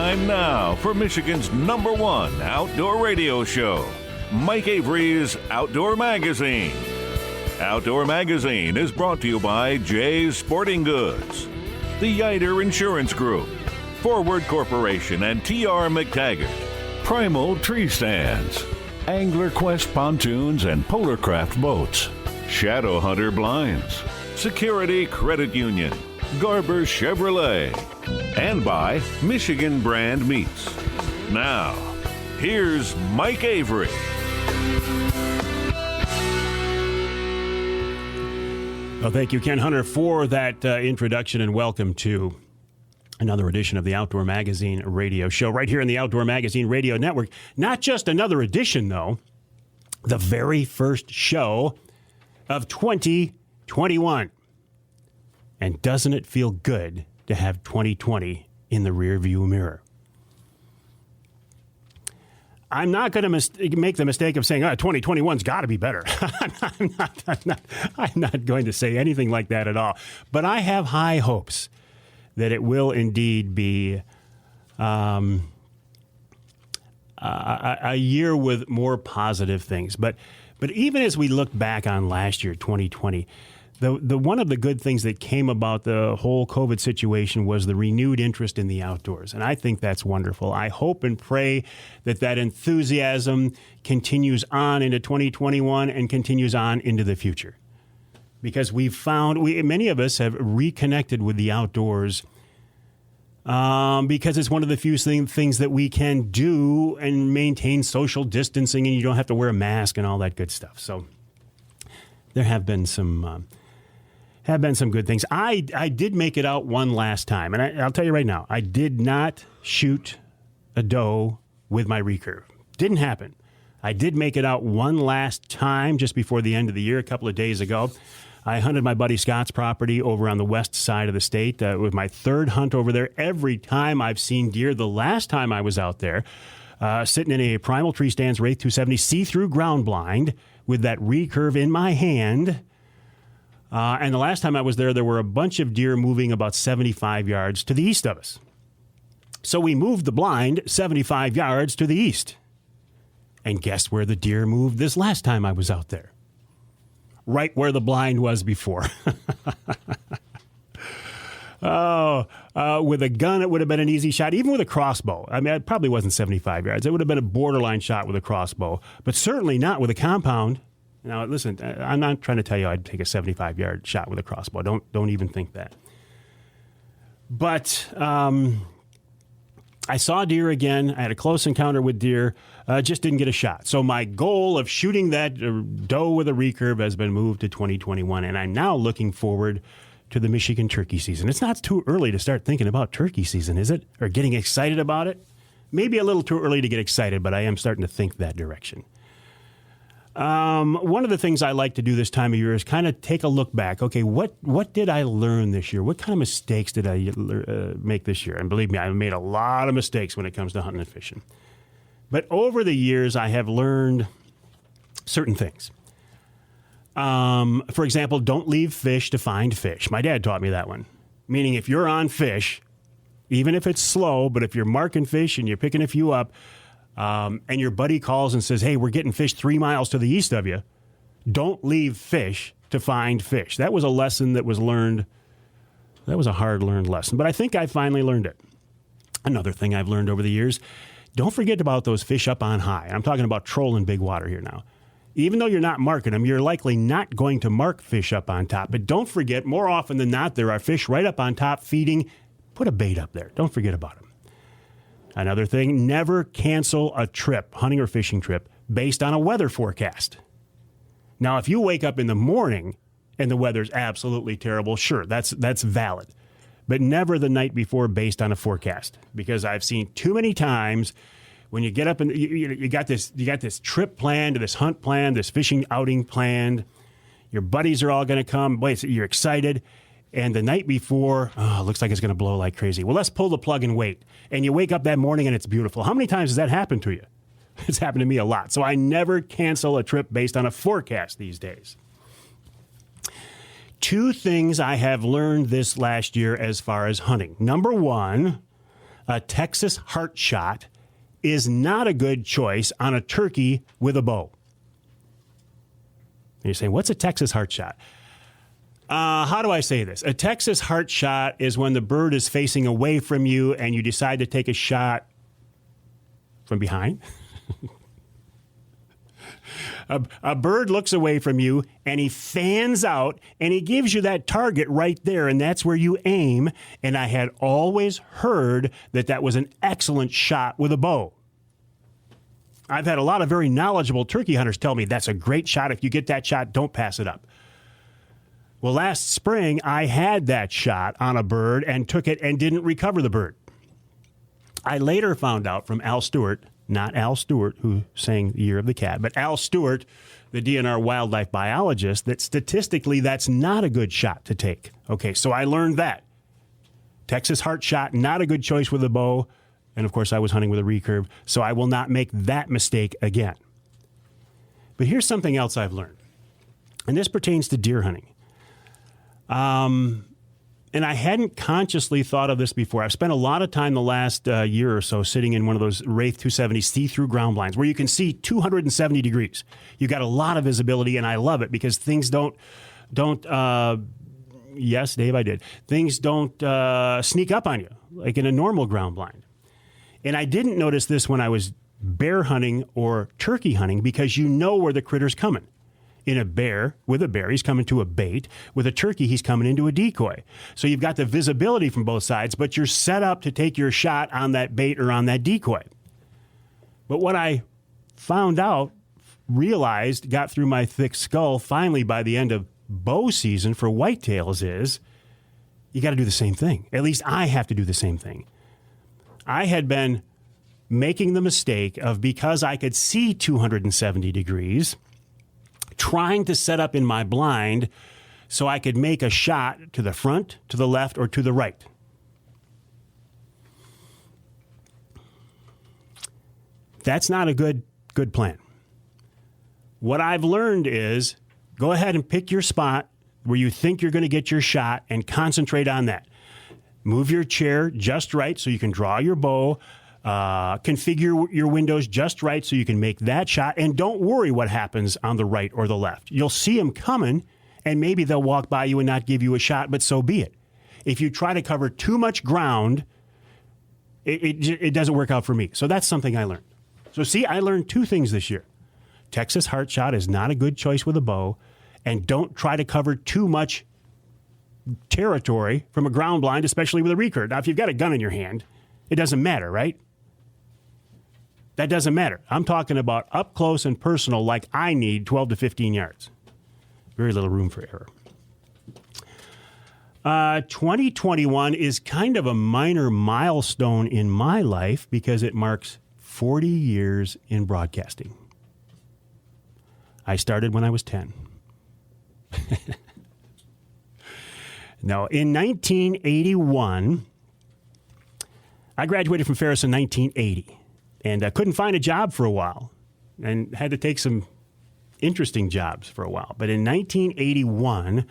time now for Michigan's #1 outdoor radio show, Mike Avery's Outdoor Magazine. Outdoor Magazine is brought to you by Jay's Sporting Goods, the Yider Insurance Group, Forward Corporation and T.R. McTaggart, Primal Tree Stands, Angler Quest Pontoons and Polarcraft Boats, Shadow Hunter Blinds, Security Credit Union, Garber Chevrolet, and by Michigan Brand Meats. Now, here's Mike Avery. Well, thank you, Ken Hunter, for that introduction, and welcome to another edition of the Outdoor Magazine radio show right here in the Outdoor Magazine Radio Network. Not just another edition, though, the very first show of 2021. And doesn't it feel good to have 2020 in the rearview mirror? I'm not going to make the mistake of saying, 2021's got to be better. I'm not going to say anything like that at all. But I have high hopes that it will indeed be a year with more positive things. But even as we look back on last year, 2020, the one of the good things that came about the whole COVID situation was the renewed interest in the outdoors. And I think that's wonderful. I hope and pray that enthusiasm continues on into 2021 and continues on into the future. Because we've found, many of us have reconnected with the outdoors because it's one of the few things that we can do and maintain social distancing, and you don't have to wear a mask and all that good stuff. So there have been some good things. I did make it out one last time, and I'll tell you right now, I did not shoot a doe with my recurve. Didn't happen. I did make it out one last time just before the end of the year, a couple of days ago. I hunted my buddy Scott's property over on the west side of the state. It was my third hunt over there. Every time I've seen deer, the last time I was out there, sitting in a Primal Tree Stands Wraith 270 see-through ground blind with that recurve in my hand. And the last time I was there were a bunch of deer moving about 75 yards to the east of us. So we moved the blind 75 yards to the east. And guess where the deer moved this last time I was out there? Right where the blind was before. With a gun, it would have been an easy shot, even with a crossbow. I mean, it probably wasn't 75 yards. It would have been a borderline shot with a crossbow, but certainly not with a compound. Now, listen, I'm not trying to tell you I'd take a 75-yard shot with a crossbow. Don't even think that. But I saw deer again. I had a close encounter with deer. Just didn't get a shot. So my goal of shooting that doe with a recurve has been moved to 2021, and I'm now looking forward to the Michigan turkey season. It's not too early to start thinking about turkey season, is it? Or getting excited about it? Maybe a little too early to get excited, but I am starting to think that direction. One of the things I like to do this time of year is kind of take a look back. Okay, what did I learn this year? What kind of mistakes did I make this year? And believe me, I've made a lot of mistakes when it comes to hunting and fishing. But over the years, I have learned certain things. For example, don't leave fish to find fish. My dad taught me that one. Meaning if you're on fish, even if it's slow, but if you're marking fish and you're picking a few up, and your buddy calls and says, hey, we're getting fish 3 miles to the east of you, don't leave fish to find fish. That was a lesson that was learned. That was a hard-learned lesson, but I think I finally learned it. Another thing I've learned over the years, don't forget about those fish up on high. I'm talking about trolling big water here now. Even though you're not marking them, you're likely not going to mark fish up on top. But don't forget, more often than not, there are fish right up on top feeding. Put a bait up there. Don't forget about them. Another thing, never cancel a trip, hunting or fishing trip, based on a weather forecast. Now, if you wake up in the morning and the weather's absolutely terrible, sure, that's valid. But never the night before based on a forecast. Because I've seen too many times when you get up and you got this trip planned, this hunt planned, this fishing outing planned. Your buddies are all going to come. Boy, you're excited. And the night before, it looks like it's going to blow like crazy. Well, let's pull the plug and wait. And you wake up that morning and it's beautiful. How many times has that happened to you? It's happened to me a lot. So I never cancel a trip based on a forecast these days. 2 things I have learned this last year as far as hunting. Number 1, a Texas heart shot is not a good choice on a turkey with a bow. And you're saying, what's a Texas heart shot? How do I say this? A Texas heart shot is when the bird is facing away from you and you decide to take a shot from behind. A bird looks away from you and he fans out and he gives you that target right there, and that's where you aim. And I had always heard that was an excellent shot with a bow. I've had a lot of very knowledgeable turkey hunters tell me that's a great shot. If you get that shot, don't pass it up. Well, last spring, I had that shot on a bird and took it and didn't recover the bird. I later found out from Al Stewart, not Al Stewart, who sang The Year of the Cat, but Al Stewart, the DNR wildlife biologist, that statistically that's not a good shot to take. Okay, so I learned that. Texas heart shot, not a good choice with a bow. And, of course, I was hunting with a recurve, so I will not make that mistake again. But here's something else I've learned, and this pertains to deer hunting. And I hadn't consciously thought of this before. I've spent a lot of time the last year or so sitting in one of those Wraith 270 see-through ground blinds where you can see 270 degrees. You got a lot of visibility, and I love it because things don't yes, Dave, I did. Things don't sneak up on you like in a normal ground blind. And I didn't notice this when I was bear hunting or turkey hunting because you know where the critter's coming. With a bear, he's coming to a bait. With a turkey, he's coming into a decoy. So you've got the visibility from both sides, but you're set up to take your shot on that bait or on that decoy. But what I found out, realized, got through my thick skull finally by the end of bow season for whitetails is you got to do the same thing. At least I have to do the same thing. I had been making the mistake of, because I could see 270 degrees, trying to set up in my blind so I could make a shot to the front, to the left, or to the right. That's not a good plan. What I've learned is go ahead and pick your spot where you think you're going to get your shot and concentrate on that. Move your chair just right so you can draw your bow. Configure your windows just right so you can make that shot. And don't worry what happens on the right or the left. You'll see them coming, and maybe they'll walk by you and not give you a shot, but so be it. If you try to cover too much ground, it doesn't work out for me. So that's something I learned. So see, I learned two things this year. Texas heart shot is not a good choice with a bow, and don't try to cover too much territory from a ground blind, especially with a recurve. Now, if you've got a gun in your hand, it doesn't matter, right? That doesn't matter. I'm talking about up close and personal, like I need 12 to 15 yards. Very little room for error. 2021 is kind of a minor milestone in my life because it marks 40 years in broadcasting. I started when I was 10. Now, in 1981, I graduated from Ferris in 1980 and I couldn't find a job for a while and had to take some interesting jobs for a while. But in 1981,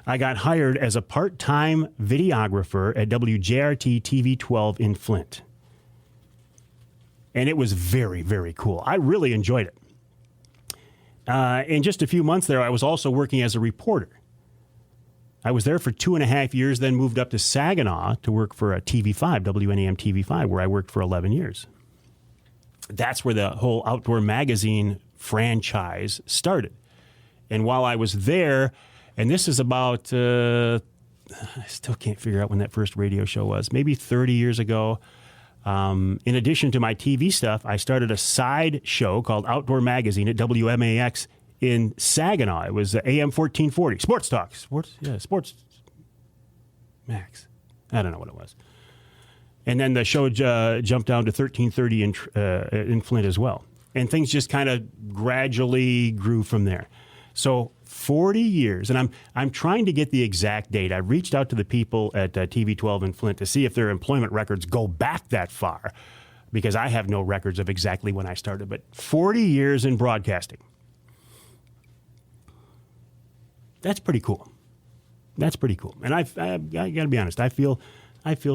I got hired as a part-time videographer at WJRT TV 12 in Flint. And it was very, very cool. I really enjoyed it. In just a few months there, I was also working as a reporter. I was there for 2.5 years, then moved up to Saginaw to work for a TV5, WNAM TV5, where I worked for 11 years. That's where the whole outdoor magazine franchise started. And while I was there, and this is about, I still can't figure out when that first radio show was, maybe 30 years ago. In addition to my TV stuff, I started a side show called Outdoor Magazine at WMAX in Saginaw. It was AM 1440. Sports Talk. Sports Max. I don't know what it was. And then the show jumped down to 1330 in Flint as well. And things just kind of gradually grew from there. So 40 years, and I'm trying to get the exact date. I reached out to the people at TV 12 in Flint to see if their employment records go back that far, because I have no records of exactly when I started. But 40 years in broadcasting. That's pretty cool. That's pretty cool. And I got to be honest, I feel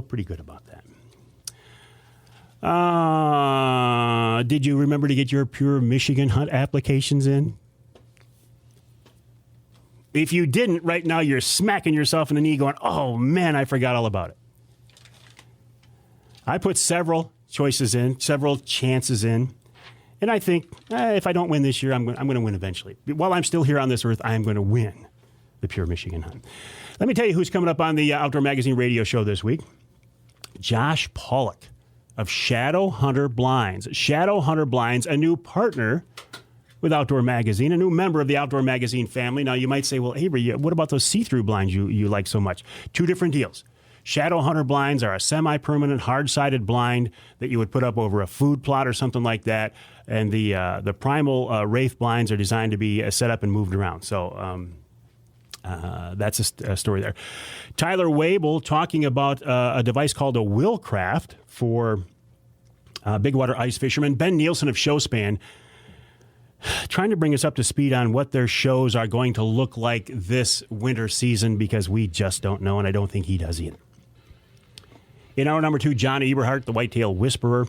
pretty good about that. Did you remember to get your Pure Michigan Hunt applications in? If you didn't, right now you're smacking yourself in the knee going, oh, man, I forgot all about it. I put several choices in, several chances in, and I think if I don't win this year, I'm going to win eventually. While I'm still here on this earth, I am going to win the Pure Michigan Hunt. Let me tell you who's coming up on the Outdoor Magazine radio show this week. Josh Pawlak of Shadow Hunter Blinds. Shadow Hunter Blinds, a new partner with Outdoor Magazine, a new member of the Outdoor Magazine family. Now, you might say, well, Avery, what about those see-through blinds you like so much? Two different deals. Shadow Hunter blinds are a semi-permanent, hard-sided blind that you would put up over a food plot or something like that. And the Primal Wraith blinds are designed to be set up and moved around. So that's a story there. Tyler Waibel talking about a device called a Wilcraft for big water ice fishermen. Ben Nielsen of Showspan trying to bring us up to speed on what their shows are going to look like this winter season, because we just don't know, and I don't think he does either. In hour number 2, John Eberhardt, the Whitetail Whisperer.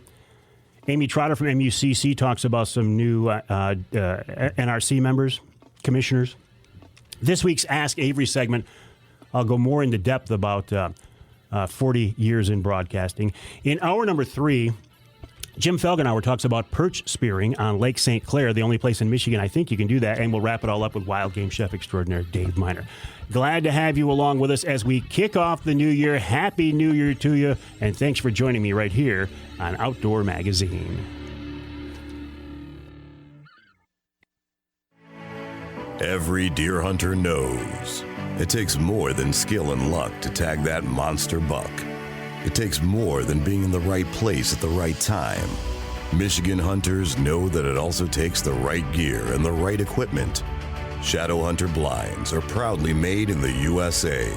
Amy Trotter from MUCC talks about some new NRC members, commissioners. This week's Ask Avery segment, I'll go more into depth about 40 years in broadcasting. In hour number 3, Jim Felgenauer talks about perch spearing on Lake St. Clair, the only place in Michigan I think you can do that, and we'll wrap it all up with wild game chef extraordinaire Dave Miner. Glad to have you along with us as we kick off the new year. Happy New Year to you, and thanks for joining me right here on Outdoor Magazine. Every deer hunter knows it takes more than skill and luck to tag that monster buck. It takes more than being in the right place at the right time. Michigan hunters know that it also takes the right gear and the right equipment. Shadow Hunter blinds are proudly made in the USA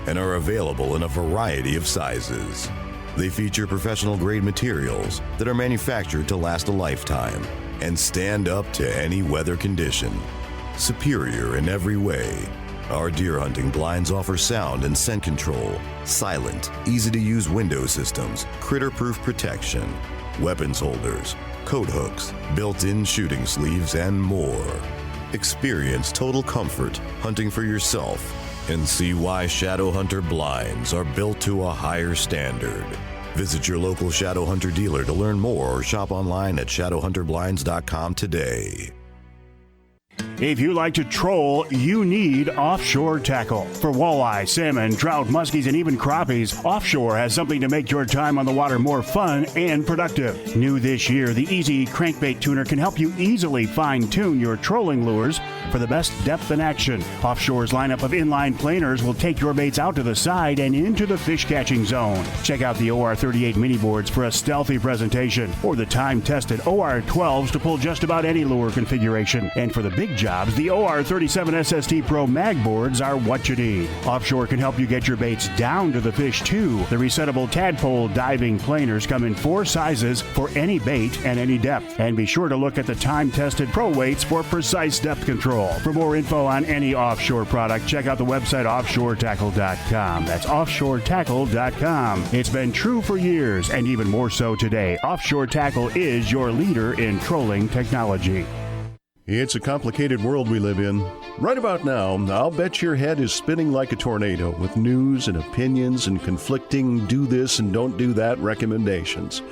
and are available in a variety of sizes. They feature professional-grade materials that are manufactured to last a lifetime and stand up to any weather condition. Superior in every way, our deer hunting blinds offer sound and scent control, silent, easy-to-use window systems, critter-proof protection, weapons holders, coat hooks, built-in shooting sleeves, and more. Experience total comfort hunting for yourself and see why Shadow Hunter blinds are built to a higher standard. Visit your local Shadow Hunter dealer to learn more or shop online at shadowhunterblinds.com today. If you like to troll, you need offshore tackle. For walleye, salmon, trout, muskies, and even crappies, Offshore has something to make your time on the water more fun and productive. New this year, the Easy Crankbait Tuner can help you easily fine-tune your trolling lures for the best depth and action. Offshore's lineup of inline planers will take your baits out to the side and into the fish-catching zone. Check out the OR38 mini boards for a stealthy presentation, or the time-tested OR12s to pull just about any lure configuration. And for the big jobs, the OR37 SST Pro mag boards are what you need. Offshore can help you get your baits down to the fish, too. The resettable tadpole diving planers come in 4 sizes for any bait and any depth. And be sure to look at the time-tested Pro weights for precise depth control. For more info on any Offshore product, check out the website offshoretackle.com. That's offshoretackle.com. It's been true for years, and even more so today. Offshore Tackle is your leader in trolling technology. It's a complicated world we live in. Right about now, I'll bet your head is spinning like a tornado with news and opinions and conflicting do this and don't do that recommendations.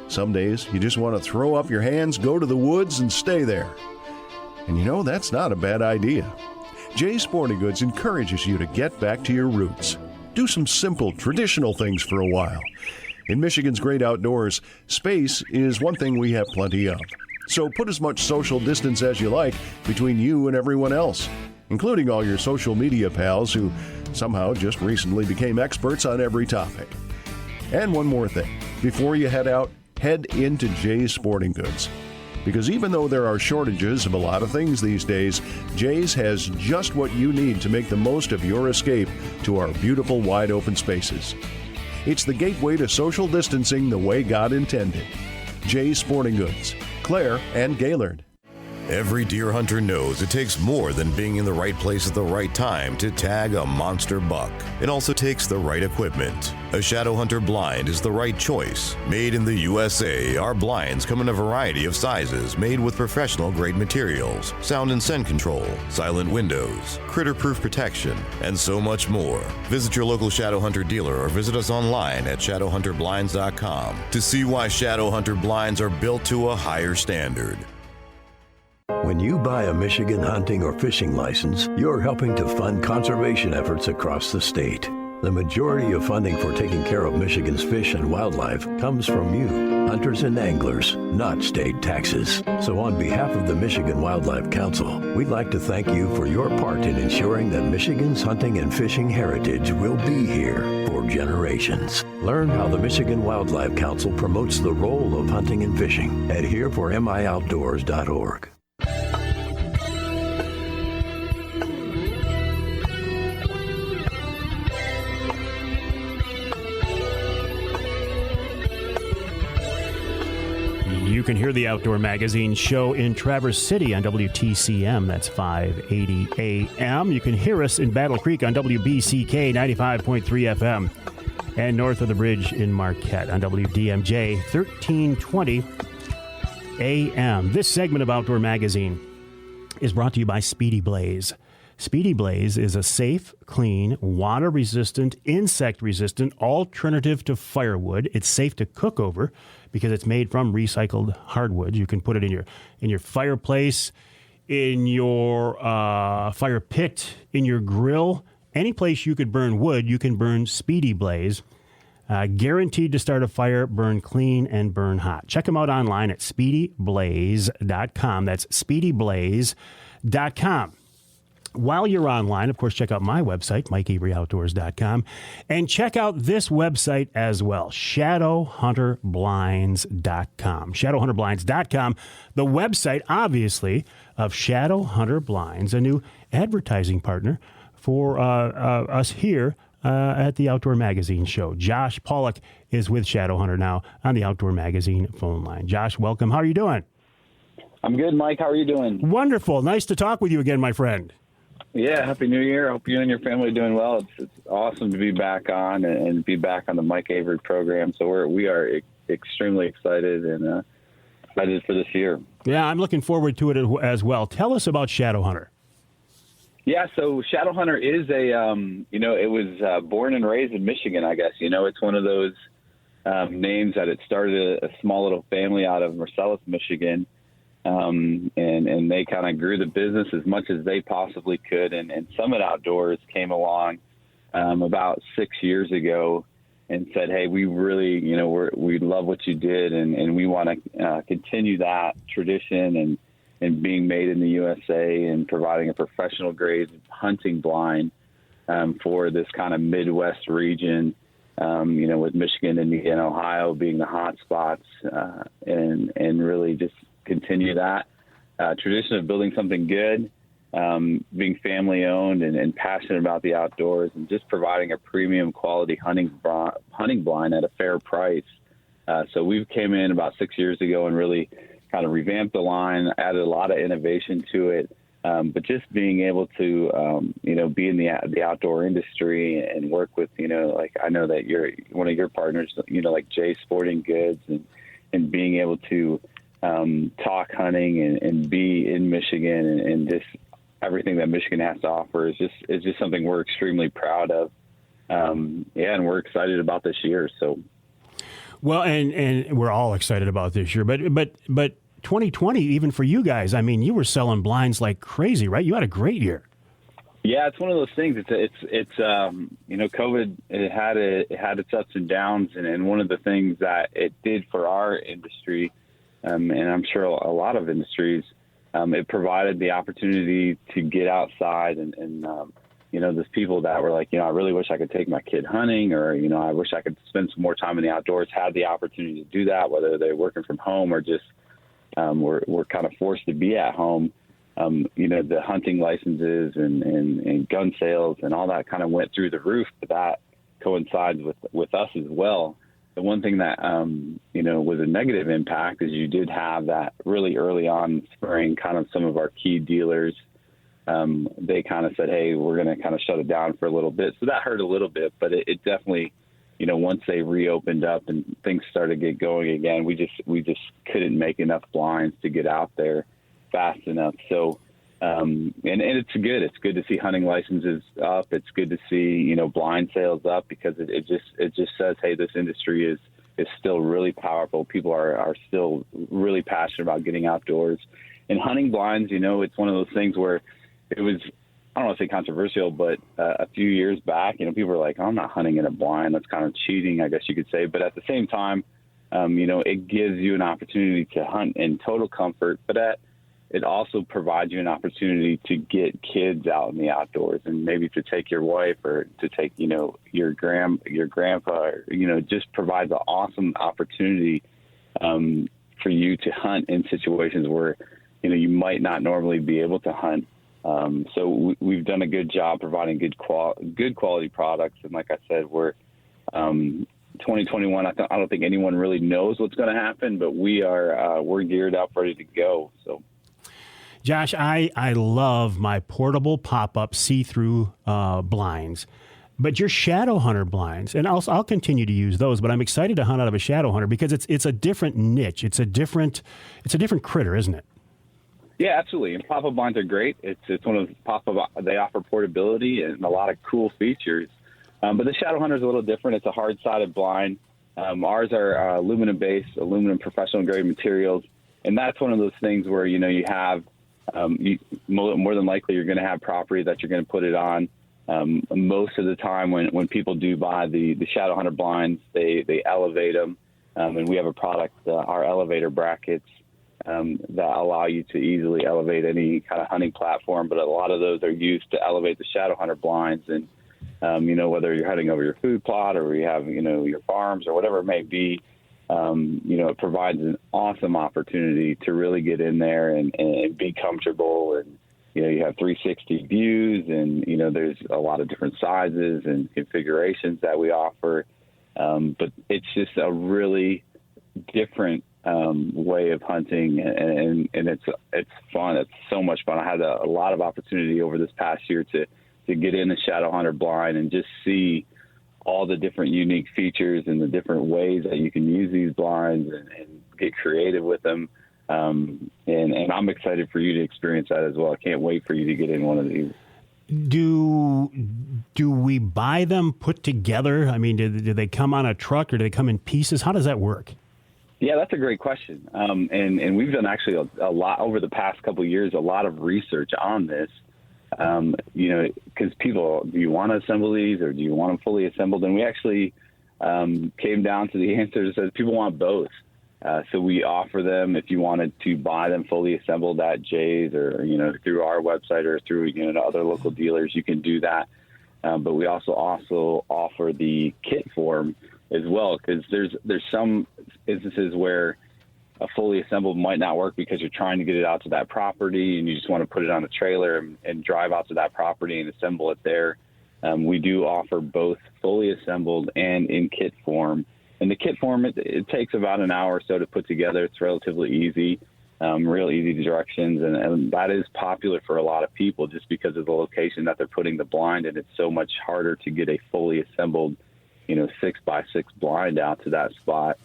Some days, you just want to throw up your hands, go to the woods, and stay there. And you know, that's not a bad idea. Jay's Sporting Goods encourages you to get back to your roots. Do some simple, traditional things for a while. In Michigan's great outdoors, space is one thing we have plenty of. So put as much social distance as you like between you and everyone else, including all your social media pals who somehow just recently became experts on every topic. And one more thing. Before you head out, head into Jay's Sporting Goods. Because even though there are shortages of a lot of things these days, Jay's has just what you need to make the most of your escape to our beautiful wide open spaces. It's the gateway to social distancing the way God intended. Jay's Sporting Goods, Claire and Gaylord. Every deer hunter knows it takes more than being in the right place at the right time to tag a monster buck. It also takes the right equipment. A Shadow Hunter blind is the right choice. Made in the USA, our blinds come in a variety of sizes, made with professional-grade materials, sound and scent control, silent windows, critter-proof protection, and so much more. Visit your local Shadow Hunter dealer or visit us online at shadowhunterblinds.com to see why Shadow Hunter blinds are built to a higher standard. When you buy a Michigan hunting or fishing license, you're helping to fund conservation efforts across the state. The majority of funding for taking care of Michigan's fish and wildlife comes from you, hunters and anglers, not state taxes. So on behalf of the Michigan Wildlife Council, we'd like to thank you for your part in ensuring that Michigan's hunting and fishing heritage will be here for generations. Learn how the Michigan Wildlife Council promotes the role of hunting and fishing at hereformioutdoors.org. You can hear the Outdoor Magazine show in Traverse City on WTCM. That's 580 AM. You can hear us in Battle Creek on WBCK 95.3 FM. And north of the bridge in Marquette on WDMJ 1320 AM. This segment of Outdoor Magazine is brought to you by Speedy Blaze. Speedy Blaze is a safe, clean, water-resistant, insect-resistant alternative to firewood. It's safe to cook over because it's made from recycled hardwoods. You can put it in your fireplace, in your fire pit, in your grill. Any place you could burn wood, you can burn Speedy Blaze. Guaranteed to start a fire, burn clean, and burn hot. Check them out online at speedyblaze.com. That's speedyblaze.com. While you're online, of course, check out my website, MikeAveryOutdoors.com, and check out this website as well, ShadowHunterBlinds.com. ShadowHunterBlinds.com, the website, obviously, of Shadow Hunter Blinds, a new advertising partner for us here at the Outdoor Magazine show. Josh Pawlak is with Shadow Hunter now on the Outdoor Magazine phone line. Josh, welcome. How are you doing? I'm good, Mike. How are you doing? Wonderful. Nice to talk with you again, my friend. Yeah, Happy New Year. I hope you and your family are doing well. It's awesome to be back on and be back on the Mike Avery program. So we are extremely excited and excited for this year. Yeah, I'm looking forward to it as well. Tell us about Shadow Hunter. Yeah, so Shadow Hunter is it was born and raised in Michigan, I guess. It's one of those names that it started a small little family out of Marcellus, Michigan. And they kind of grew the business as much as they possibly could. And Summit Outdoors came along about 6 years ago and said, hey, we really, we love what you did. And we want to continue that tradition and being made in the USA and providing a professional grade hunting blind for this kind of Midwest region, with Michigan and Ohio being the hot spots and really just continue that tradition of building something good, being family owned and passionate about the outdoors and just providing a premium quality hunting blind at a fair price. So we came in about 6 years ago and really kind of revamped the line, added a lot of innovation to it. But just being able to, be in the outdoor industry and work with, like I know that you're one of your partners, like Jay Sporting Goods and being able to talk hunting and be in Michigan and just everything that Michigan has to offer is just something we're extremely proud of. And we're excited about this year. So, well, and we're all excited about this year, but 2020, even for you guys, I mean, you were selling blinds like crazy, right? You had a great year. Yeah, it's one of those things. It's COVID. It had its ups and downs, and one of the things that it did for our industry, and I'm sure a lot of industries, it provided the opportunity to get outside and there's people that were like, I really wish I could take my kid hunting, or I wish I could spend some more time in the outdoors. Had the opportunity to do that, whether they're working from home or just we're kind of forced to be at home. The hunting licenses and gun sales and all that kind of went through the roof, but that coincides with us as well. the one thing that, was a negative impact is you did have that really early on spring, kind of some of our key dealers. They kind of said, hey, we're going to kind of shut it down for a little bit. So that hurt a little bit, but it definitely, once they reopened up and things started to get going again, we just couldn't make enough blinds to get out there fast enough. So, and it's good. It's good to see hunting licenses up. It's good to see, blind sales up, because it just says, hey, this industry is still really powerful. People are still really passionate about getting outdoors. And hunting blinds, it's one of those things where it was, I don't want to say controversial, but a few years back, people were like, oh, I'm not hunting in a blind. That's kind of cheating, I guess you could say. But at the same time, it gives you an opportunity to hunt in total comfort, but it also provides you an opportunity to get kids out in the outdoors, and maybe to take your wife or to take, your grandpa, or, just provides an awesome opportunity for you to hunt in situations where, you might not normally be able to hunt. So we've done a good job providing good quality products. And like I said, we're 2021. I don't think anyone really knows what's going to happen, but we're geared up, ready to go. So, Josh, I love my portable pop-up see-through blinds, but your shadow hunter blinds, and I'll continue to use those. But I'm excited to hunt out of a shadow hunter because it's a different niche. It's a different critter, isn't it? Yeah, absolutely. And pop-up blinds are great. It's one of the pop-up. They offer portability and a lot of cool features. But the Shadow Hunter is a little different. It's a hard-sided blind. Ours are aluminum-based, aluminum professional-grade materials, and that's one of those things where you have more than likely you're going to have property that you're going to put it on. Most of the time, when people do buy the Shadow Hunter blinds, they elevate them, and we have a product, our elevator brackets. That allow you to easily elevate any kind of hunting platform, but a lot of those are used to elevate the Shadow Hunter blinds. And, whether you're hunting over your food plot or you have, your farms or whatever it may be, it provides an awesome opportunity to really get in there and be comfortable. And, you have 360 views, and, there's a lot of different sizes and configurations that we offer. But it's just a really different way of hunting, and it's fun. It's so much fun. I had a lot of opportunity over this past year to get in the Shadow Hunter blind and just see all the different unique features and the different ways that you can use these blinds and get creative with them. And I'm excited for you to experience that as well. I can't wait for you to get in one of these. Do we buy them put together? I mean, do they come on a truck or do they come in pieces? How does that work? Yeah, that's a great question. And we've done actually a lot over the past couple of years, a lot of research on this. Because people, do you want to assemble these or do you want them fully assembled? And we actually came down to the answer that says people want both. So we offer them if you wanted to buy them fully assembled at Jay's or, through our website or through, other local dealers, you can do that. But we also offer the kit form as well, because there's some instances where a fully assembled might not work because you're trying to get it out to that property and you just want to put it on a trailer and drive out to that property and assemble it there. We do offer both fully assembled and in kit form. And the kit form, it takes about an hour or so to put together. It's relatively easy, real easy directions. And that is popular for a lot of people just because of the location that they're putting the blind in. It's so much harder to get a fully assembled 6x6 blind out to that spot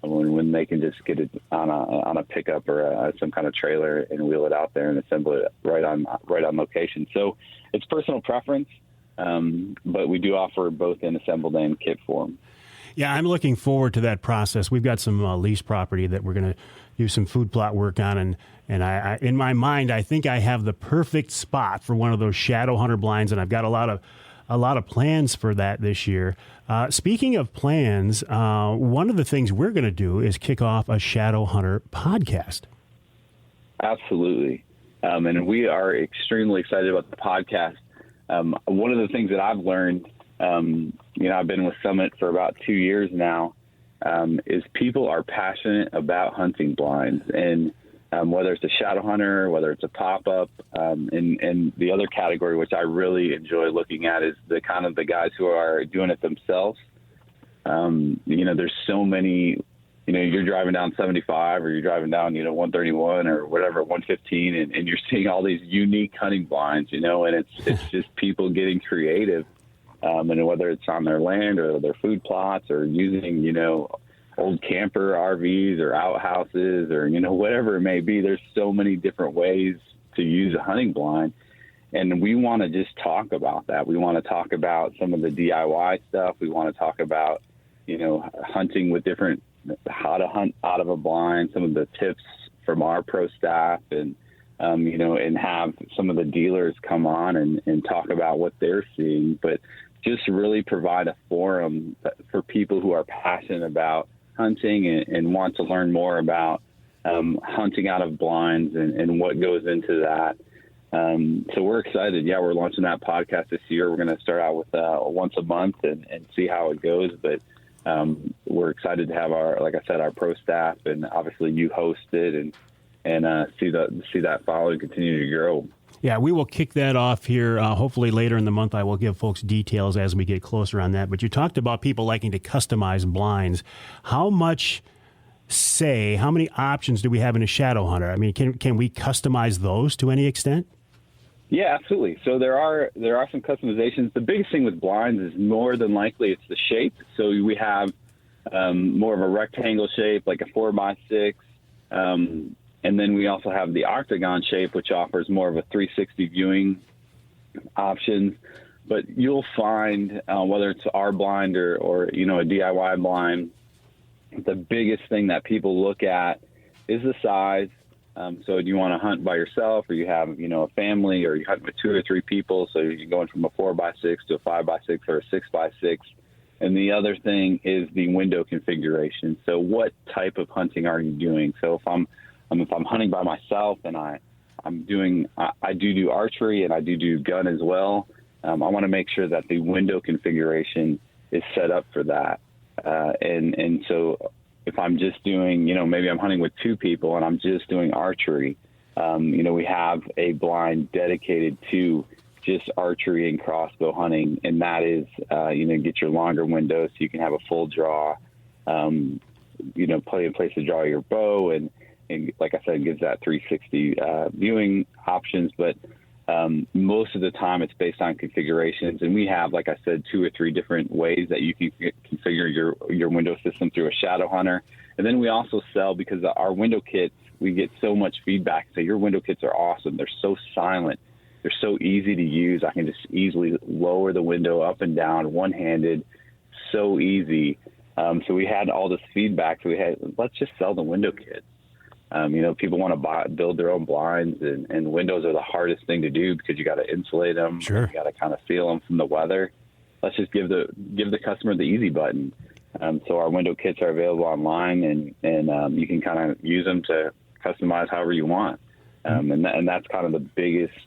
when they can just get it on a pickup or some kind of trailer and wheel it out there and assemble it right on location. So it's personal preference, but we do offer both in assembled and kit form. Yeah, I'm looking forward to that process. We've got some lease property that we're going to do some food plot work on, and I in my mind, I think I have the perfect spot for one of those Shadow Hunter blinds, and I've got a lot of plans for that this year. Speaking of plans, one of the things we're going to do is kick off a Shadow Hunter podcast. Absolutely. And we are extremely excited about the podcast. One of the things that I've learned, I've been with Summit for about 2 years now, is people are passionate about hunting blinds. And whether it's a Shadow Hunter, whether it's a pop-up, and the other category, which I really enjoy looking at, is the kind of the guys who are doing it themselves. There's so many, you're driving down 75 or you're driving down, 131 or whatever, 115, and you're seeing all these unique hunting blinds, and it's just people getting creative. And whether it's on their land or their food plots or using, old camper RVs or outhouses or, whatever it may be, there's so many different ways to use a hunting blind. And we want to just talk about that. We want to talk about some of the DIY stuff. We want to talk about, hunting with how to hunt out of a blind, some of the tips from our pro staff, and, and have some of the dealers come on and talk about what they're seeing. But just really provide a forum for people who are passionate about hunting and want to learn more about hunting out of blinds and what goes into that. So we're excited. Yeah, we're launching that podcast this year. We're going to start out with once a month and see how it goes. But we're excited to have our pro staff, and obviously you host it and see that following continue to grow. Yeah, we will kick that off here. Hopefully later in the month, I will give folks details as we get closer on that. But you talked about people liking to customize blinds. How many options do we have in a shadow hunter? I mean, can we customize those to any extent? Yeah, absolutely. So there are some customizations. The biggest thing with blinds is more than likely it's the shape. So we have more of a rectangle shape, like a 4x6. And then we also have the octagon shape, which offers more of a 360 viewing options. But you'll find, whether it's our blind or a DIY blind, the biggest thing that people look at is the size. So do you want to hunt by yourself, or you have, a family, or you hunt with 2 or 3 people? So you're going from a 4x6 to a 5x6 or a 6x6. And the other thing is the window configuration. So what type of hunting are you doing? So if I'm hunting by myself and I do archery and I do gun as well, I want to make sure that the window configuration is set up for that. And so if I'm just doing, maybe I'm hunting with 2 people and I'm just doing archery, we have a blind dedicated to just archery and crossbow hunting. And that is, get your longer window so you can have a full draw, plenty of place to draw your bow. And like I said, it gives that 360 viewing options. But most of the time it's based on configurations. And we have, like I said, 2 or 3 different ways that you can configure your window system through a shadow hunter. And then we also sell, because our window kits, we get so much feedback. So your window kits are awesome. They're so silent. They're so easy to use. I can just easily lower the window up and down one-handed. So easy. So we had all this feedback. So let's just sell the window kits. People want to build their own blinds, and windows are the hardest thing to do because you got to insulate them. Sure. You got to kind of seal them from the weather. Let's just give the customer the easy button. So our window kits are available online, and you can kind of use them to customize however you want. And that's kind of the biggest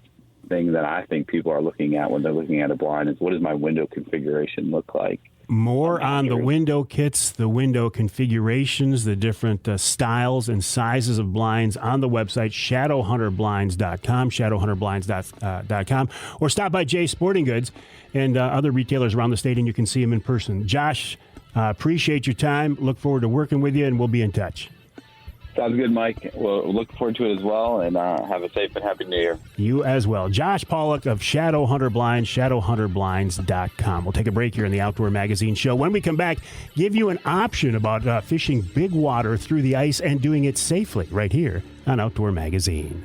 thing that I think people are looking at when they're looking at a blind is, what does my window configuration look like? More on the window kits, the window configurations, the different styles and sizes of blinds on the website, shadowhunterblinds.com, shadowhunterblinds.com, or stop by Jay's Sporting Goods and other retailers around the state, and you can see them in person. Josh, appreciate your time. Look forward to working with you, and we'll be in touch. Sounds good, Mike. We'll look forward to it as well, and have a safe and happy New Year. You as well. Josh Pawlak of Shadow Hunter Blinds, shadowhunterblinds.com. We'll take a break here in the Outdoor Magazine show. When we come back, give you an option about fishing big water through the ice and doing it safely right here on Outdoor Magazine.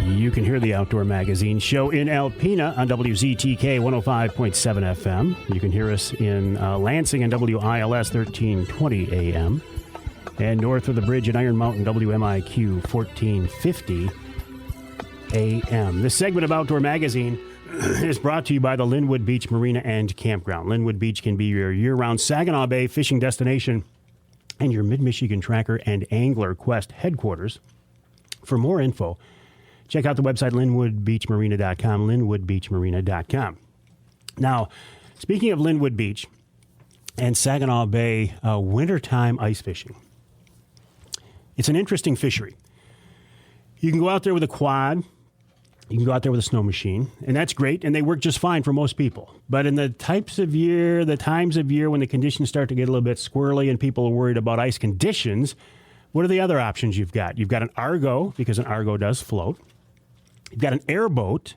You can hear the Outdoor Magazine show in Alpena on WZTK 105.7 FM. You can hear us in Lansing on WILS 1320 AM. And north of the bridge in Iron Mountain, WMIQ 1450 AM. This segment of Outdoor Magazine is brought to you by the Linwood Beach Marina and Campground. Linwood Beach can be your year-round Saginaw Bay fishing destination and your Mid-Michigan Tracker and Angler Quest headquarters. For more info, check out the website, linwoodbeachmarina.com, linwoodbeachmarina.com. Now, speaking of Linwood Beach, and Saginaw Bay wintertime ice fishing. It's an interesting fishery. You can go out there with a quad. You can go out there with a snow machine, and that's great, and they work just fine for most people. But in the times of year when the conditions start to get a little bit squirrely and people are worried about ice conditions, what are the other options you've got? You've got an Argo, because an Argo does float. You've got an airboat,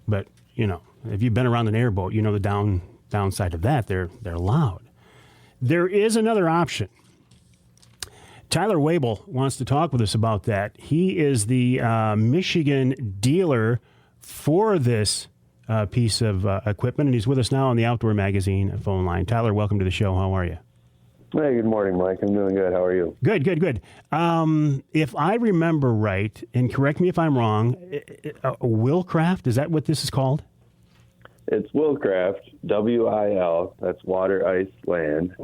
but, if you've been around an airboat, you know the downside of that. They're loud. There is another option. Tyler Waibel wants to talk with us about that. He is the Michigan dealer for this piece of equipment, and he's with us now on the Outdoor Magazine phone line. Tyler, welcome to the show. How are you? Hey, good morning, Mike. I'm doing good. How are you? Good. If I remember right, and correct me if I'm wrong, Wilcraft, is that what this is called? It's Wilcraft, W-I-L. That's water, ice, land.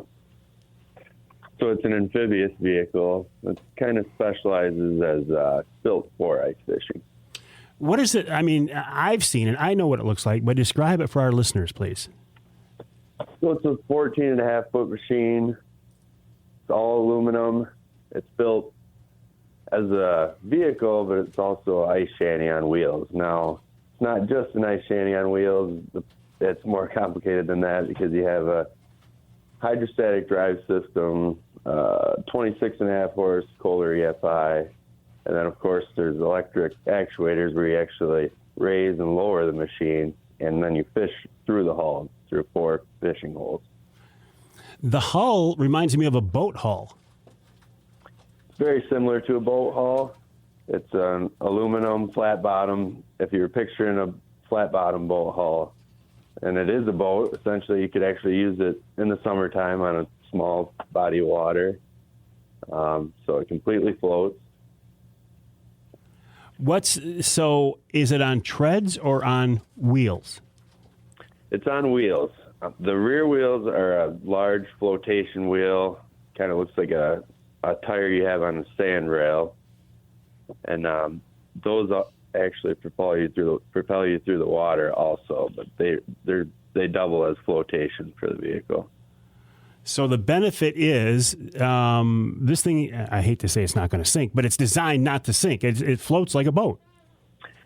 So it's an amphibious vehicle. It kind of specializes as built for ice fishing. What is it? I mean, I've seen it. I know what it looks like, but describe it for our listeners, please. So it's a 14.5-foot machine. It's all aluminum. It's built as a vehicle, but it's also an ice shanty on wheels. Now, it's not just an ice shanty on wheels. It's more complicated than that because you have a hydrostatic drive system, 26.5 horse Kohler EFI, and then, of course, there's electric actuators where you actually raise and lower the machine, and then you fish through the hull, through 4 fishing holes. The hull reminds me of a boat hull. It's very similar to a boat hull. It's an aluminum flat bottom. If you're picturing a flat bottom boat hull, and it is a boat, essentially you could actually use it in the summertime on a small body of water. So it completely floats. So is it on treads or on wheels? It's on wheels. The rear wheels are a large flotation wheel. Kind of looks like a tire you have on a sand rail. And those actually propel you through the water also, but they double as flotation for the vehicle. So the benefit is this thing, I hate to say it's not going to sink, but it's designed not to sink. It floats like a boat.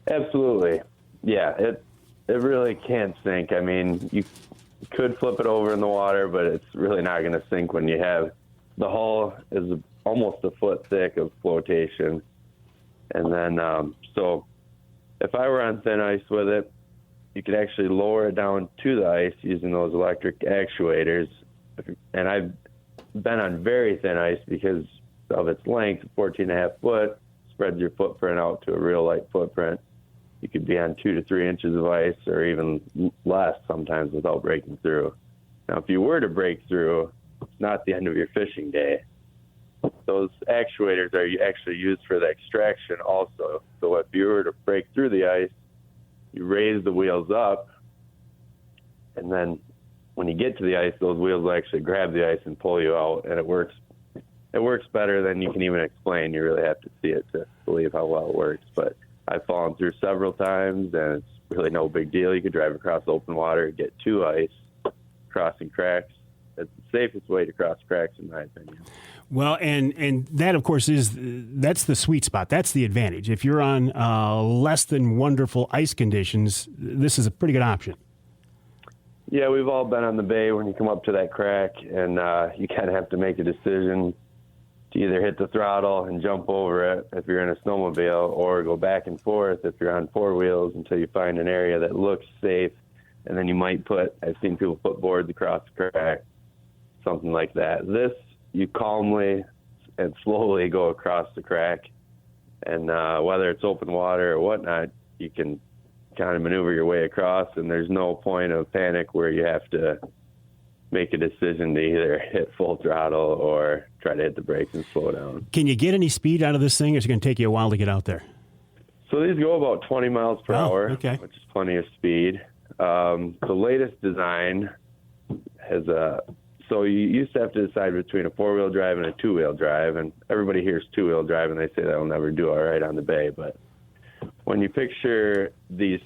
Absolutely. Yeah, it really can't sink. I mean, you could flip it over in the water, but it's really not going to sink when you have the hull is almost a foot thick of flotation. And then, so if I were on thin ice with it, you could actually lower it down to the ice using those electric actuators. And I've been on very thin ice because of its length, 14.5 foot, spreads your footprint out to a real light footprint. You could be on 2 to 3 inches of ice or even less sometimes without breaking through. Now, if you were to break through, it's not the end of your fishing day. Those actuators are actually used for the extraction also. So if you were to break through the ice, you raise the wheels up, and then when you get to the ice, those wheels will actually grab the ice and pull you out, and it works better than you can even explain. You really have to see it to believe how well it works. But I've fallen through several times, and it's really no big deal. You could drive across open water, get to ice, crossing cracks. It's the safest way to cross cracks, in my opinion. Well, and that, of course, that's the sweet spot. That's the advantage. If you're on less than wonderful ice conditions, this is a pretty good option. Yeah, we've all been on the bay when you come up to that crack, and you kind of have to make a decision to either hit the throttle and jump over it if you're in a snowmobile, or go back and forth if you're on 4 wheels until you find an area that looks safe, and then you might I've seen people put boards across the crack, something like that. This, you calmly and slowly go across the crack, and whether it's open water or whatnot, you can kind of maneuver your way across, and there's no point of panic where you have to make a decision to either hit full throttle or try to hit the brakes and slow down. Can you get any speed out of this thing, or is it going to take you a while to get out there? So these go about 20 miles per hour, okay, which is plenty of speed. The latest design has so you used to have to decide between a 4-wheel drive and a 2-wheel drive, and everybody hears 2-wheel drive and they say that'll never do all right on the bay. But when you picture these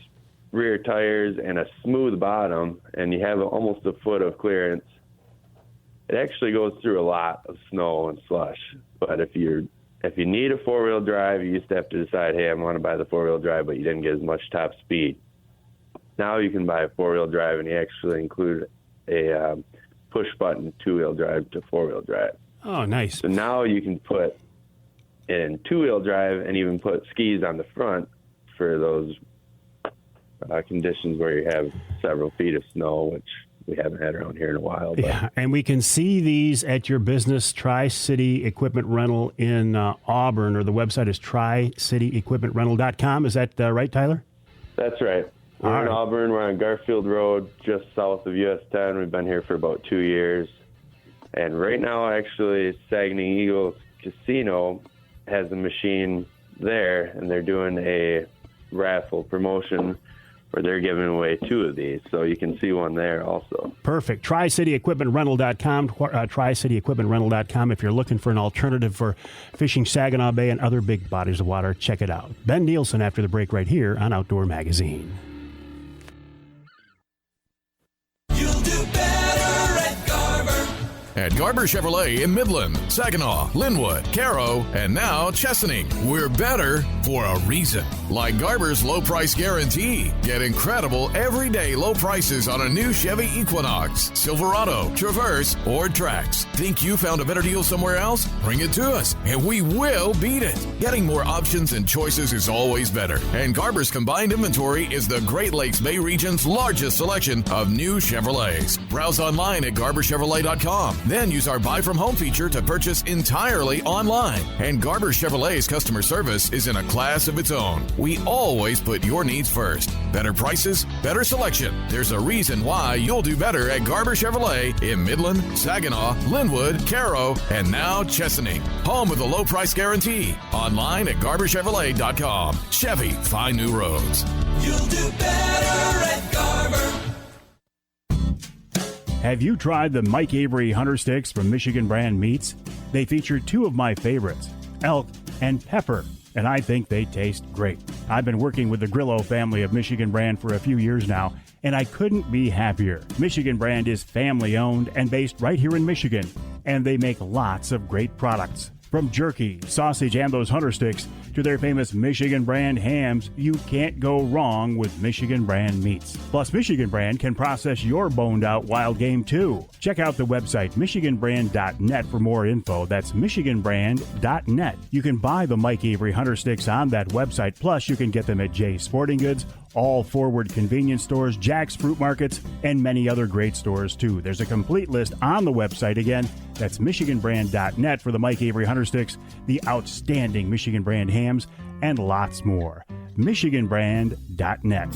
rear tires and a smooth bottom, and you have almost a foot of clearance, it actually goes through a lot of snow and slush. But if you need a 4-wheel drive, you used to have to decide, hey, I want to buy the 4-wheel drive, but you didn't get as much top speed. Now you can buy a 4-wheel drive, and you actually include a push-button 2-wheel drive to 4-wheel drive. Oh, nice. So now you can put in 2-wheel drive and even put skis on the front for those conditions where you have several feet of snow, which we haven't had around here in a while. But. Yeah, and we can see these at your business, Tri-City Equipment Rental in Auburn, or the website is tricityequipmentrental.com. Is that right, Tyler? That's right. We're in Auburn. We're on Garfield Road, just south of US 10. We've been here for about 2 years. And right now, actually, Saguenay Eagle Casino has a machine there, and they're doing a raffle promotion where they're giving away 2 of these. So you can see one there also. Perfect. TriCityEquipmentRental.com, TriCityEquipmentRental.com. If you're looking for an alternative for fishing Saginaw Bay and other big bodies of water, check it out. Ben Nielsen after the break right here on Outdoor Magazine. You'll do better at Garber. At Garber Chevrolet in Midland, Saginaw, Linwood, Caro, and now Chesaning. We're better for a reason. Like Garber's low price guarantee. Get incredible everyday low prices on a new Chevy Equinox, Silverado, Traverse, or Trax. Think you found a better deal somewhere else? Bring it to us, and we will beat it. Getting more options and choices is always better. And Garber's combined inventory is the Great Lakes Bay region's largest selection of new Chevrolets. Browse online at GarberChevrolet.com. Then use our Buy From Home feature to purchase entirely online. And Garber Chevrolet's customer service is in a class of its own. We always put your needs first. Better prices, better selection. There's a reason why you'll do better at Garber Chevrolet in Midland, Saginaw, Linwood, Caro, and now Chesaning. Home with a low price guarantee. Online at GarberChevrolet.com. Chevy, find new roads. You'll do better at Garber. Have you tried the Mike Avery Hunter Sticks from Michigan Brand Meats? They feature 2 of my favorites, elk and pepper, and I think they taste great. I've been working with the Grillo family of Michigan Brand for a few years now, and I couldn't be happier. Michigan Brand is family-owned and based right here in Michigan, and they make lots of great products. From jerky, sausage, and those Hunter Sticks to their famous Michigan Brand hams, you can't go wrong with Michigan Brand meats. Plus, Michigan Brand can process your boned-out wild game, too. Check out the website, michiganbrand.net, for more info. That's michiganbrand.net. You can buy the Mike Avery Hunter Sticks on that website. Plus, you can get them at Jay's Sporting Goods, all Forward convenience stores, Jack's Fruit Markets, and many other great stores, too. There's a complete list on the website. Again, that's michiganbrand.net for the Mike Avery Hunter Sticks, the outstanding Michigan Brand hams, and lots more. michiganbrand.net.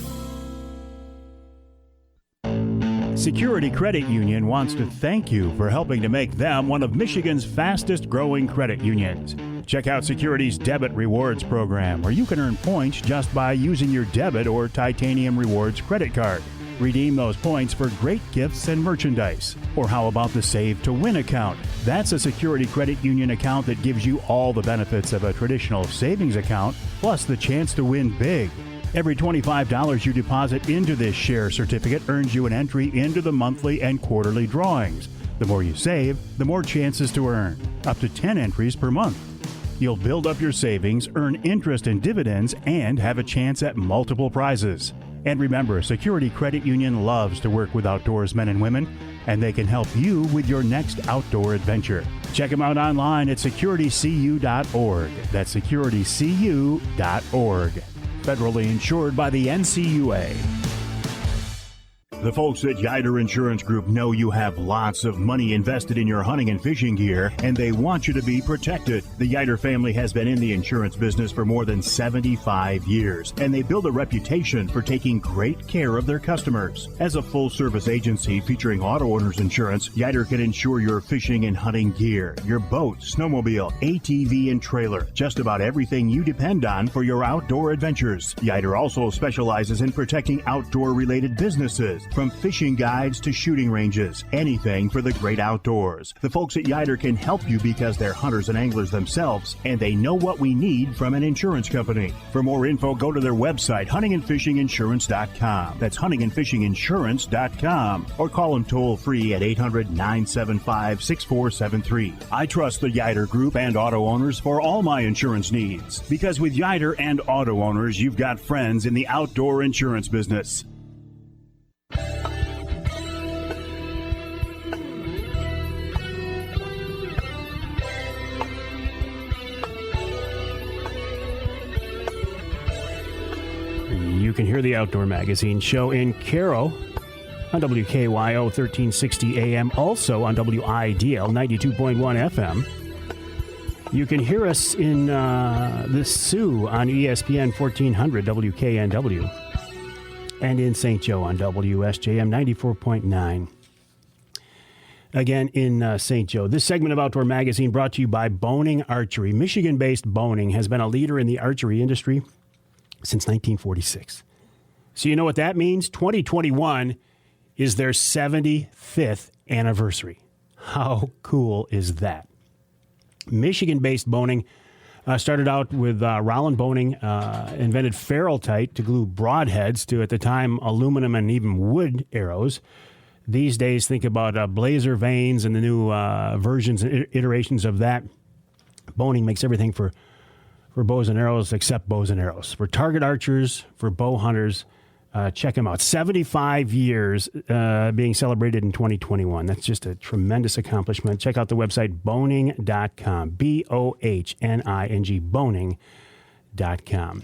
Security Credit Union wants to thank you for helping to make them one of Michigan's fastest growing credit unions. Check out Security's Debit Rewards program, where you can earn points just by using your debit or Titanium Rewards credit card. Redeem those points for great gifts and merchandise. Or how about the Save to Win account? That's a Security Credit Union account that gives you all the benefits of a traditional savings account, plus the chance to win big. Every $25 you deposit into this share certificate earns you an entry into the monthly and quarterly drawings. The more you save, the more chances to earn, up to 10 entries per month. You'll build up your savings, earn interest and dividends, and have a chance at multiple prizes. And remember, Security Credit Union loves to work with outdoorsmen and women, and they can help you with your next outdoor adventure. Check them out online at securitycu.org. That's securitycu.org. Federally insured by the NCUA. The folks at Yider Insurance Group know you have lots of money invested in your hunting and fishing gear, and they want you to be protected. The Yider family has been in the insurance business for more than 75 years, and they build a reputation for taking great care of their customers. As a full-service agency featuring auto owners insurance, Yider can insure your fishing and hunting gear, your boat, snowmobile, ATV, and trailer, just about everything you depend on for your outdoor adventures. Yider also specializes in protecting outdoor-related businesses. From fishing guides to shooting ranges, anything for the great outdoors. The folks at Yider can help you because they're hunters and anglers themselves, and they know what we need from an insurance company. For more info, go to their website, huntingandfishinginsurance.com. That's huntingandfishinginsurance.com. Or call them toll-free at 800-975-6473. I trust the Yider Group and auto owners for all my insurance needs. Because with Yider and auto owners, you've got friends in the outdoor insurance business. You can hear the Outdoor Magazine show in Caro on WKYO 1360 AM, also on WIDL 92.1 FM. You can hear us in the Sioux on ESPN 1400 WKNW and in St. Joe on WSJM 94.9. Again, in St. Joe. This segment of Outdoor Magazine brought to you by Boning Archery. Michigan-based Boning has been a leader in the archery industry since 1946. So you know what that means? 2021 is their 75th anniversary. How cool is that? Michigan-based Boning started out with Roland Boning, invented Ferrule-Tite to glue broadheads to, at the time, aluminum and even wood arrows. These days, think about Blazer vanes and the new versions and iterations of that. Boning makes everything for bows and arrows except bows and arrows. For target archers, for bow hunters, check them out. 75 years being celebrated in 2021. That's just a tremendous accomplishment. Check out the website boning.com. B-O-H-N-I-N-G, boning.com.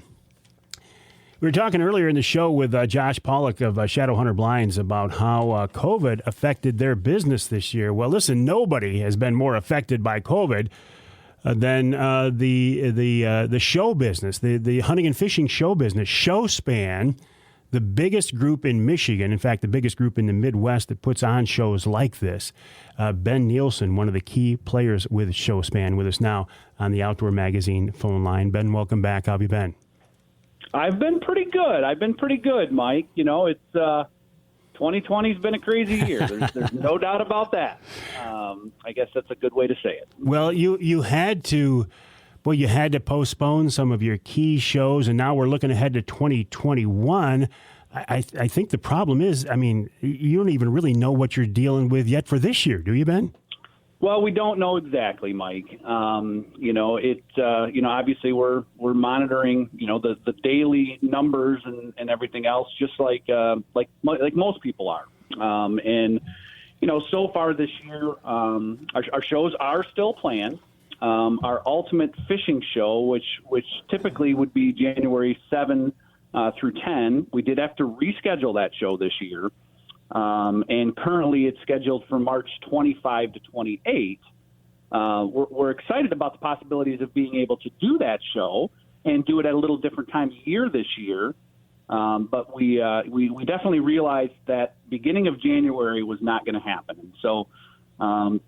We were talking earlier in the show with Josh Pawlak of Shadowhunter Blinds about how COVID affected their business this year. Well, listen, nobody has been more affected by COVID than the show business, the hunting and fishing show business. Showspan, the biggest group in Michigan, in fact, the biggest group in the Midwest that puts on shows like this. Ben Nielsen, one of the key players with Showspan, with us now on the Outdoor Magazine phone line. Ben, welcome back. How have you been? I've been pretty good, Mike. You know, it's 2020's been a crazy year. There's no doubt about that. I guess that's a good way to say it. Well, you had to postpone some of your key shows, and now we're looking ahead to 2021. I think the problem is, I mean, you don't even really know what you're dealing with yet for this year, do you, Ben? Well, we don't know exactly, Mike. Obviously we're monitoring, the daily numbers and everything else, just like most people are. So far this year, our shows are still planned. Our Ultimate Fishing Show, which typically would be January 7 through 10, we did have to reschedule that show this year. And currently it's scheduled for March 25 to 28. We're excited about the possibilities of being able to do that show and do it at a little different time of year this year. But we definitely realized that beginning of January was not going to happen. And so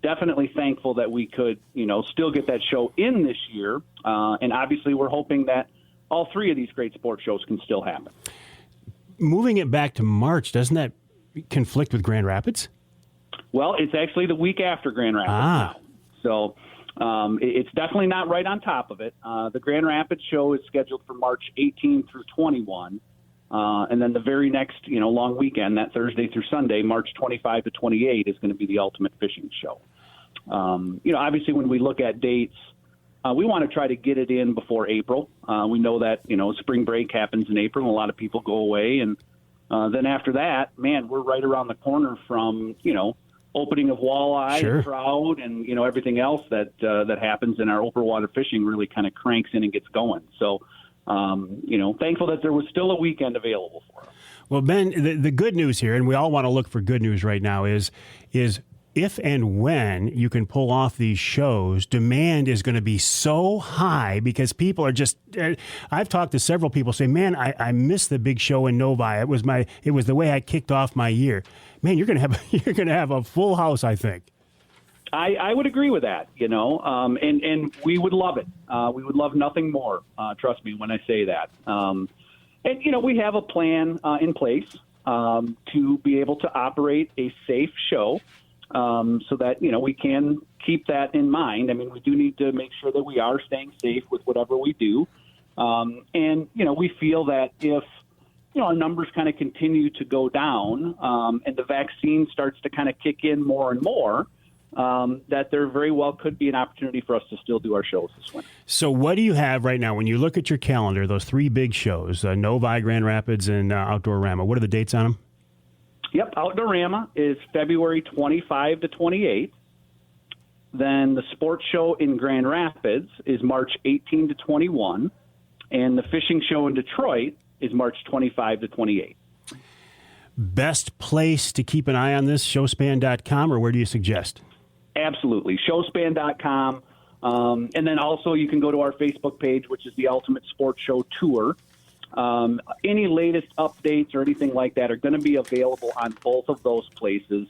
definitely thankful that we could, still get that show in this year. And obviously we're hoping that all three of these great sports shows can still happen. Moving it back to March, doesn't that conflict with Grand Rapids? Well, it's actually the week after Grand Rapids now. So it's definitely not right on top of it. The Grand Rapids show is scheduled for March 18 through 21. And then the very next, long weekend, that Thursday through Sunday, March 25 to 28 is going to be the Ultimate Fishing Show. Obviously when we look at dates, we want to try to get it in before April. We know that, spring break happens in April and a lot of people go away. And then after that, man, we're right around the corner from, opening of walleye, sure, trout, and, everything else that happens, and our open water fishing really kind of cranks in and gets going. So, thankful that there was still a weekend available for us. Well, Ben, the good news here, and we all want to look for good news right now, is if and when you can pull off these shows, demand is going to be so high because people are just. I've talked to several people say, "Man, I missed the big show in Novi. It was the way I kicked off my year." Man, you're going to have a full house, I think. I would agree with that, and we would love it. We would love nothing more. Trust me when I say that. And we have a plan in place. to be able to operate a safe show, so that, we can keep that in mind. I mean, we do need to make sure that we are staying safe with whatever we do. And we feel that if, our numbers kind of continue to go down, and the vaccine starts to kind of kick in more and more, that there very well could be an opportunity for us to still do our shows this winter. So what do you have right now when you look at your calendar, those three big shows, Novi, Grand Rapids, and Outdoorama? What are the dates on them? Yep, Outdoorama is February 25 to 28. Then the sports show in Grand Rapids is March 18 to 21. And the fishing show in Detroit is March 25 to 28. Best place to keep an eye on this, showspan.com, or where do you suggest? Absolutely. Showspan.com. And then also you can go to our Facebook page, which is the Ultimate Sports Show Tour. Any latest updates or anything like that are going to be available on both of those places.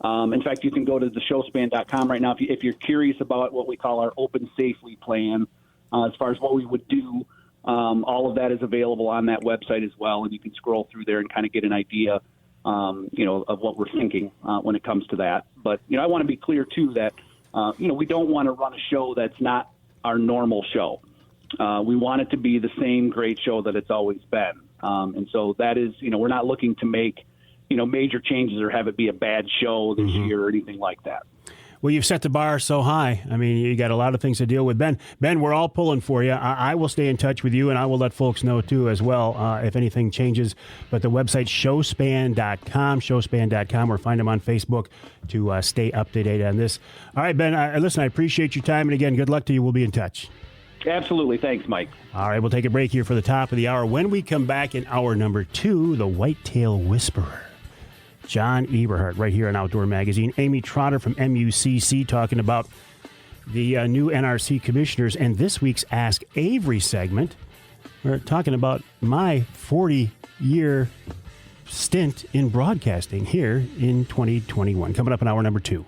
In fact, you can go to the showspan.com right now if you're curious about what we call our Open Safely plan, as far as what we would do. All of that is available on that website as well, and you can scroll through there and kind of get an idea, of what we're thinking when it comes to that. But, I want to be clear, too, that, we don't want to run a show that's not our normal show. We want it to be the same great show that it's always been. And so that is, we're not looking to make, major changes or have it be a bad show this year or anything like that. Well, you've set the bar so high. I mean, you got a lot of things to deal with. Ben, we're all pulling for you. I will stay in touch with you, and I will let folks know, too, as well, if anything changes. But the website, showspan.com, or find them on Facebook to stay up to date on this. All right, Ben, listen, I appreciate your time. And, again, good luck to you. We'll be in touch. Absolutely. Thanks, Mike. All right, we'll take a break here for the top of the hour. When we come back in hour number 2, the Whitetail Whisperer. John Eberhardt right here on Outdoor Magazine. Amy Trotter from MUCC talking about the new NRC commissioners. And this week's Ask Avery segment, we're talking about my 40-year stint in broadcasting here in 2021. Coming up in hour number 2.